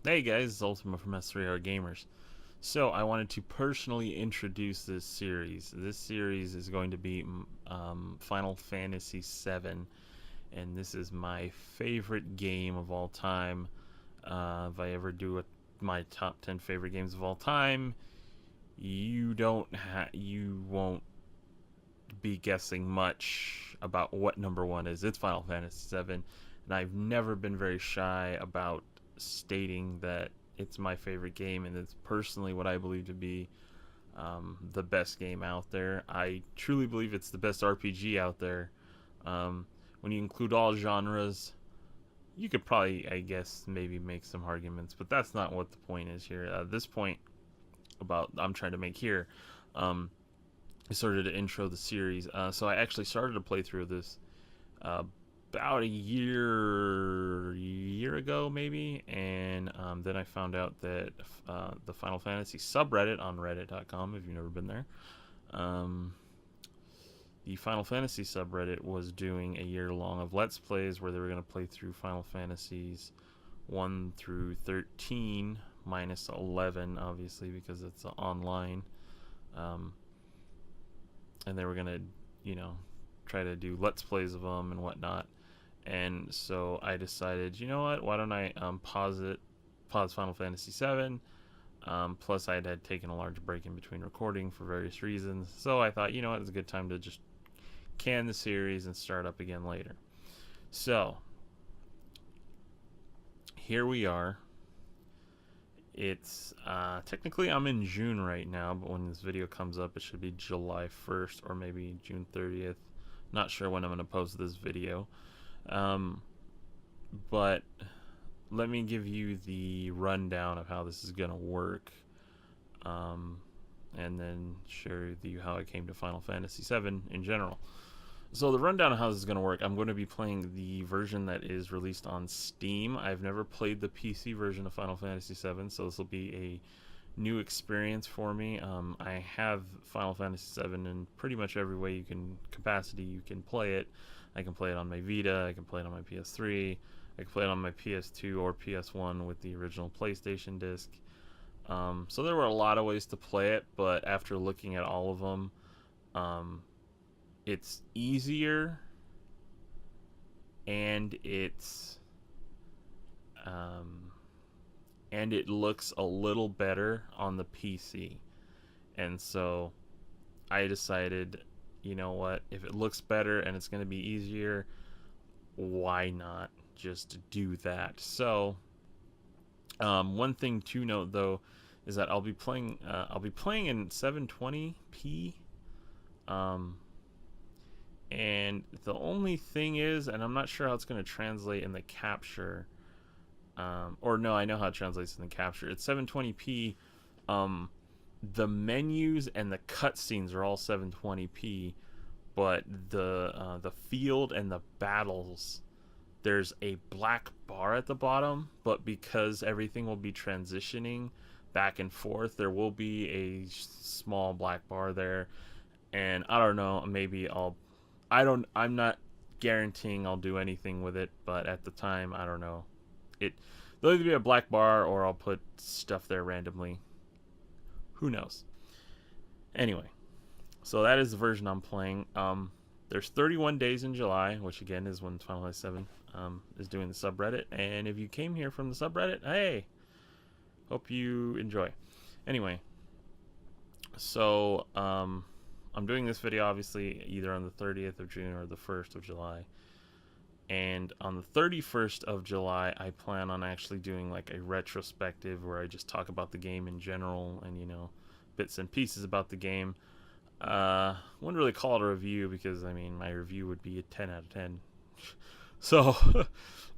Hey guys, it's Ultima from S3R Gamers. So I wanted to personally introduce this series. This series is going to be Final Fantasy VII, and this is my favorite game of all time. If I ever do my top 10 favorite games of all time, you won't be guessing much about what number one is. It's Final Fantasy VII, and I've never been very shy about stating that it's my favorite game, and it's personally what I believe to be the best game out there. I truly believe it's the best RPG out there. When you include all genres, you could probably, I guess, maybe make some arguments, but that's not what the point is here. This point about I'm trying to make here, is sort of to intro the series. So I actually started a playthrough of this uh, about a year ago maybe, and then I found out that the Final Fantasy subreddit on reddit.com, if you've never been there, um, the Final Fantasy subreddit was doing a year long of Let's Plays where they were going to play through Final Fantasies 1 through 13 minus 11, obviously, because it's online. Um, and they were going to, try to do Let's Plays of them and whatnot. And so I decided, you know what? Why don't I pause Final Fantasy VII? Plus, I had taken a large break in between recording for various reasons. So I thought, you know what? It's a good time to just can the series and start up again later. So here we are. It's technically I'm in June right now, but when this video comes up, it should be July 1st or maybe June 30th. Not sure when I'm going to post this video. But let me give you the rundown of how this is going to work, and then share with you how I came to Final Fantasy VII in general. So the rundown of how this is going to work, I'm going to be playing the version that is released on Steam. I've never played the PC version of Final Fantasy VII, so this will be a new experience for me. I have Final Fantasy VII in pretty much every way capacity you can play it. I can play it on my Vita, I can play it on my PS3, I can play it on my PS2 or PS1 with the original PlayStation disc. So there were a lot of ways to play it, but after looking at all of them, it's easier, and it looks a little better on the PC. And so I decided, you know what, if it looks better and it's going to be easier, why not just do that? So one thing to note though is that I'll be playing in 720p, and the only thing is, and I'm not sure how it's going to translate in the capture, or no, I know how it translates in the capture. It's 720p. The menus and the cutscenes are all 720p, but the field and the battles, there's a black bar at the bottom, but because everything will be transitioning back and forth, there will be a small black bar there. And I don't know, maybe I'm not guaranteeing I'll do anything with it, but at the time, I don't know. There'll either be a black bar or I'll put stuff there randomly. Who knows? Anyway, so that is the version I'm playing. There's 31 days in July, which again is when Final Fantasy VII is doing the subreddit. And if you came here from the subreddit, hey, hope you enjoy. Anyway, so I'm doing this video obviously either on the 30th of June or the 1st of July. And on the 31st of July, I plan on actually doing like a retrospective where I just talk about the game in general and, bits and pieces about the game. Wouldn't really call it a review because, my review would be a 10 out of 10. So,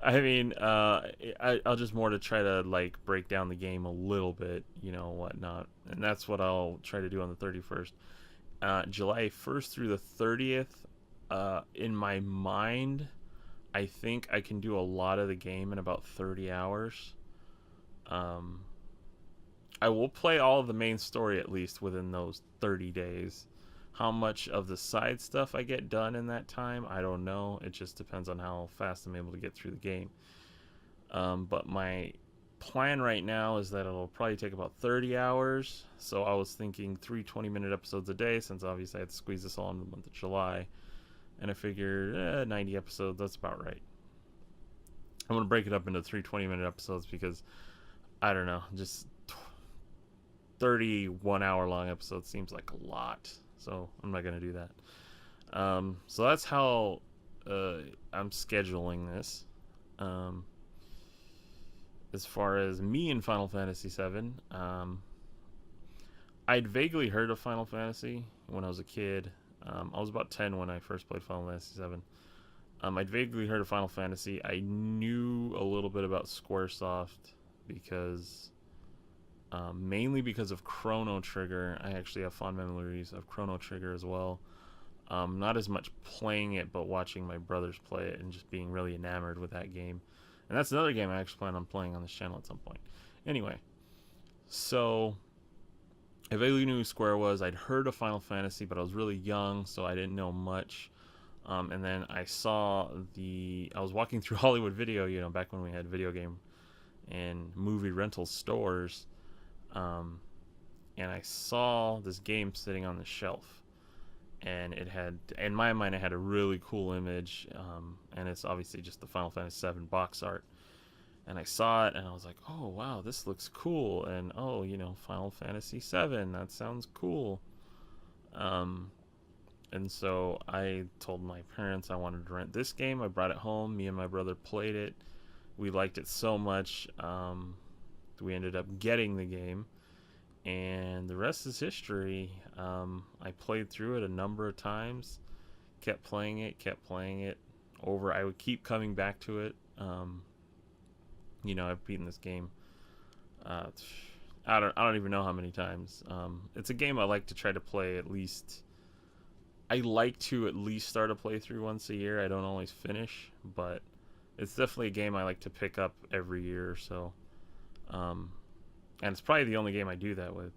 I'll just more to try to, break down the game a little bit, whatnot. And that's what I'll try to do on the 31st. July 1st through the 30th, in my mind, I think I can do a lot of the game in about 30 hours. I will play all of the main story at least within those 30 days. How much of the side stuff I get done in that time, I don't know. It just depends on how fast I'm able to get through the game. But my plan right now is that it'll probably take about 30 hours. So I was thinking 3 20-minute episodes a day, since obviously I had to squeeze this all in the month of July. And I figured 90 episodes, that's about right. I'm going to break it up into 3 20-minute episodes because, I don't know, just 31-hour long episodes seems like a lot. So I'm not going to do that. So that's how I'm scheduling this. As far as me in Final Fantasy VII, I'd vaguely heard of Final Fantasy when I was a kid. I was about 10 when I first played Final Fantasy VII. I'd vaguely heard of Final Fantasy. I knew a little bit about Squaresoft because, mainly because of Chrono Trigger. I actually have fond memories of Chrono Trigger as well. Not as much playing it, but watching my brothers play it and just being really enamored with that game. And that's another game I actually plan on playing on this channel at some point. Anyway, so I vaguely knew who Square was. I'd heard of Final Fantasy, but I was really young, so I didn't know much. And then I was walking through Hollywood Video, back when we had video game and movie rental stores. And I saw this game sitting on the shelf. And it had, in my mind, it had a really cool image. And it's obviously just the Final Fantasy VII box art. And I saw it, and I was like, oh, wow, this looks cool. And, oh, Final Fantasy VII, that sounds cool. And so I told my parents I wanted to rent this game. I brought it home. Me and my brother played it. We liked it so much, we ended up getting the game. And the rest is history. I played through it a number of times. Kept playing it over. I would keep coming back to it. I've beaten this game. I don't even know how many times. It's a game I like to try to play at least. I like to at least start a playthrough once a year. I don't always finish, but it's definitely a game I like to pick up every year or so. And it's probably the only game I do that with.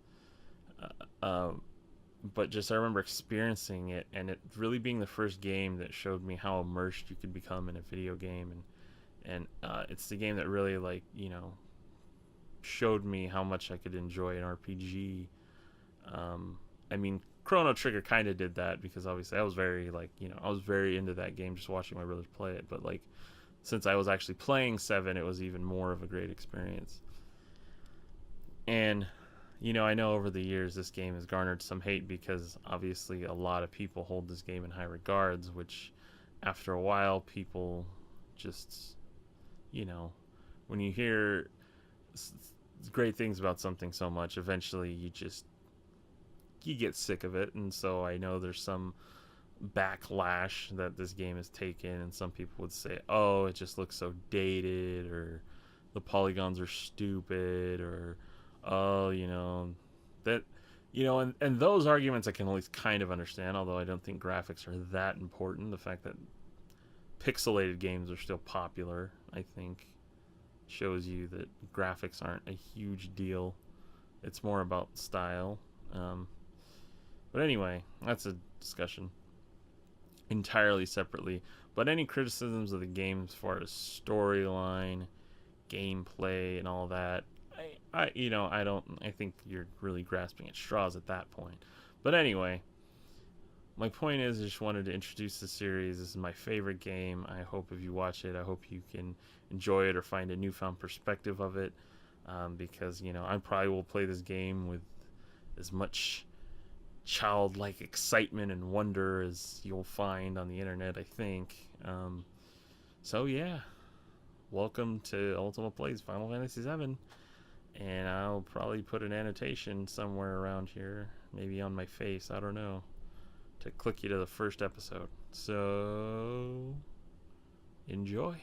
But just I remember experiencing it, and it really being the first game that showed me how immersed you could become in a video game, and it's the game that really showed me how much I could enjoy an RPG. I mean, Chrono Trigger kind of did that because obviously I was very I was very into that game just watching my brothers play it, but since I was actually playing 7, it was even more of a great experience. And I know over the years this game has garnered some hate because obviously a lot of people hold this game in high regards, which after a while people just, when you hear great things about something so much, eventually you get sick of it. And so I know there's some backlash that this game has taken, and some people would say, oh, it just looks so dated, or the polygons are stupid, or oh, that, and those arguments I can at least kind of understand, although I don't think graphics are that important. The fact that pixelated games are still popular, I think, shows you that graphics aren't a huge deal. It's more about style. But anyway, that's a discussion entirely separately. But any criticisms of the game as far as storyline, gameplay, and all that, I think you're really grasping at straws at that point. But anyway, my point is, I just wanted to introduce the series. This is my favorite game. I hope if you watch it, I hope you can enjoy it or find a newfound perspective of it. Because, I probably will play this game with as much childlike excitement and wonder as you'll find on the internet, I think. So yeah, welcome to Ultima Plays Final Fantasy VII. And I'll probably put an annotation somewhere around here, maybe on my face, I don't know, to click you to the first episode. So, enjoy.